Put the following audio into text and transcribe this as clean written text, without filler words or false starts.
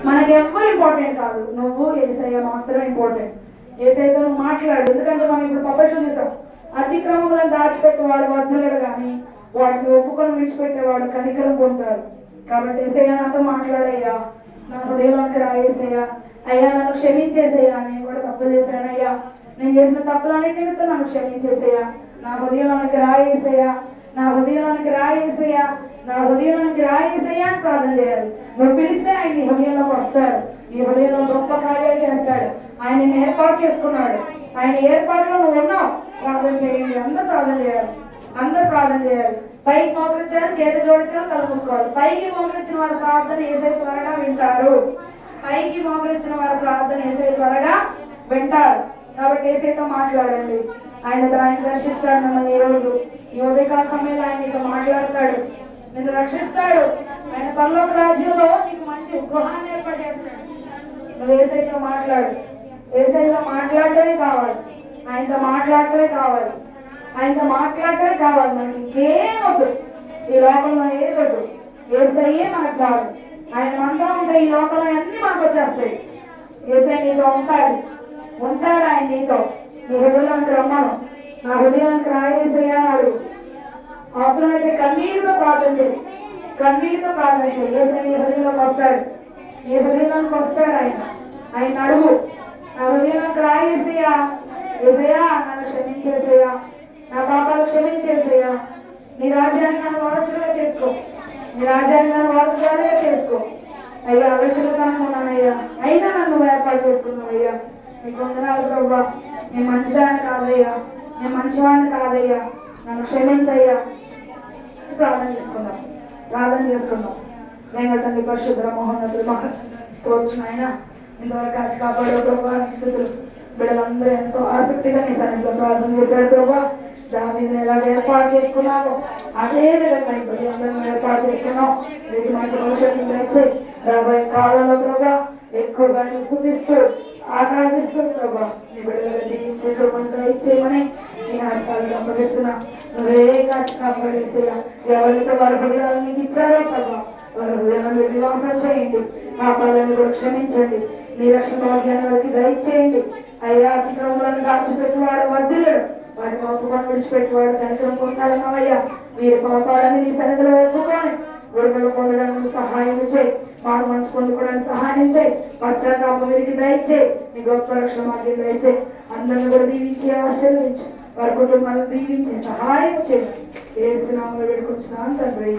మనకి ఎవ్వరు ఇంపార్టెంట్ కాదు, నువ్వు యేసయ్య మాత్రం ఇంపార్టెంట్. యేసయ్యతో నువ్వు మాట్లాడు. ఎందుకంటే మనం ఇప్పుడు పబ్బశం చూసాం, అతిక్రమములను దాచిపెట్టేవాడు వర్ధులేడు కానీ వాటిని ఒప్పుకొని విడిచిపెట్టేవాడు కనికరం పొందుతాడు. కాబట్టి యేసయ్య నాతో మాట్లాడయ్యా, నా హృదయంలోకి రాయేసయ్యా, అయ్యా నన్ను క్షమించేసేయా, నేను కూడా తప్పు చేశానయ్యా, నేను చేసిన తప్పులన్నిటి నిమిత్తం నన్ను క్షమించేసేయా, నా హృదయంలోనికి రాయేసయ్యా, నా హృదయంలోనికి రాయేసయ్యా, నా హృదయంలోనికి రాయేసయ్యా అని ప్రార్థన చేయాలి. నువ్వు పిలిస్తే ఆయన నీ హృదయంలోకి వస్తాడు, నీ హృదయంలో గొప్ప కార్యాలు చేస్తాడు. ఆయన నేను ఏర్పాటు చేసుకున్నాడు, ఆయన ఏర్పాటులో నువ్వు ఉన్నావు. ప్రార్థన చేయండి, అందరూ ప్రార్థన చేయాలి, అందరూ ప్రార్థన చేయాలి. పైకి మోకరించాలి, చేతి జోడించాలి, కళ్ళు మూసుకోవాలి. పైకి మోకరించిన వారి ప్రార్థన యేసయ్య త్వరగా వింటారు. పైకి మోకరించిన వారి ప్రార్థన యేసయ్య త్వరగా వింటారు. కాబట్టి యేసయ్యతో మాట్లాడండి, ఆయన దర్శిస్తాడు మిమ్మల్ని. ఈ ఉదయకాల సమయంలో ఆయన నీతో మాట్లాడతాడు, నిన్ను రక్షిస్తాడు. ఆయన పరలోక రాజ్యంలో నీకు మంచి గృహాన్ని ఏర్పాటు చేస్తాడు. నువ్వు యేసయ్యతో మాట్లాడు, యేసయ్యతో మాట్లాడటమే కావాలి, ఆయనతో మాట్లాడటమే కావాలి, ఆయనతో మాట్లాడటమే కావాలి. మనకి ఇంకేం వద్దు, ఈ లోకంలో ఏది వద్దు, యేసయ్యే మనకు చాలు. ఆయన మనతో ఉంటే ఈ లోకంలో అన్ని మనకు వచ్చేస్తాయి. యేసయ్య నీతో ఉంటాడు ఆయన నీతో. నీ హృదయానికి రమ్మను, నా హృదయానికి రాయేసయ్యా అన్నాడు. అవసరమైతే కన్నీటితో ప్రార్థన చేయి, కన్నీటితో ప్రార్థన చేయి. యేసయ్య నీ హృదయంలోకి వస్తాడు, నీ హృదయంలోకి వస్తాడు. ఆయన అడుగు, నా హృదయంలోకి రాయేసయ్యా, యేసయ్యా నన్ను క్షమించేసయ్యా, నా పాపాలు క్షమించేసయ్యా, నీ రాజ్యాన్ని నన్ను వారసులుగా చేసుకో, నీ రాజ్యాన్ని నన్ను వారసులుగా చేసుకో. అయ్యా ఆలోచనగా ఉన్నానయ్యా, అయినా నన్ను ఏర్పాటు చేసుకున్నావయ్యా, నీకు వందనాలు ప్రభువా. నేను మంచిదాన్ని కాదయ్యా, నేను మంచివాడిని కాదయ్యా, నన్ను క్షమించయ్యా. ప్రార్థన చేసుకుందాం, ప్రార్థన చేసుకుందాం. మేము తండ్రి పరిశుద్ధ మహోన్నతులు మహా స్తోత్రం ఆయన, ఇంతవరకు కాచి కాపాడే ప్రభా నీ స్తుతులు. బిడ్డలందరూ ఎంతో ఆసక్తిగా నీ సన్నిధిలో ప్రార్థన చేశారు ప్రభా. దానిని ఎలా ఏర్పాటు చేసుకున్నావు అదే విధంగా ఇప్పుడు అందరం ఏర్పాటు చేసుకున్నాం. వీటి మంచి భవిష్యత్తు దయచేయి. రాబోయే కాలంలో ప్రభా ఎక్కువగా నీ స్తుతిస్తూ ఆరాధిస్తూ ప్రభా నీ బిడ్డలుగా జీవించే కృపను ఇచ్చేయమని నీ హస్తాలను అప్పగిస్తున్నా. నువ్వే కాచి కాపాడేసేలా ఎవరితో వారి హృదయాలు నీకు ఇచ్చారో ప్రభా వారి హృదయాలను వివాసం చేయండి, పాపాలను కూడా క్షమించండి, నీ రక్షణ భాగ్యాన్ని వారికి దయచేయండి. అయ్యా అతిక్రమలను దాచిపెట్టువాడు వర్ధిల్లుడు, వాటి ఒప్పుకొని విడిచిపెట్టువాడు కనికరం పొందాలన్నావయ్యా. వీరి పాపాలని నీ సన్నిధిలో ఒప్పుకొని విడుదల పొందడానికి సహాయం చేయి, మారు మనసు పొందుకోవడానికి సహాయం చేయి, పశ్చాత్తాపం వీరికి దయచేయి, నీ గొప్ప రక్షణ మార్గం దయచేయి. అందరిని కూడా దీవించి ఆశీర్వదించు, వారి కుటుంబాలను దీవించి సహాయం చేయి. యేసు నామములో వేడుకొంచున్నాను తండ్రి.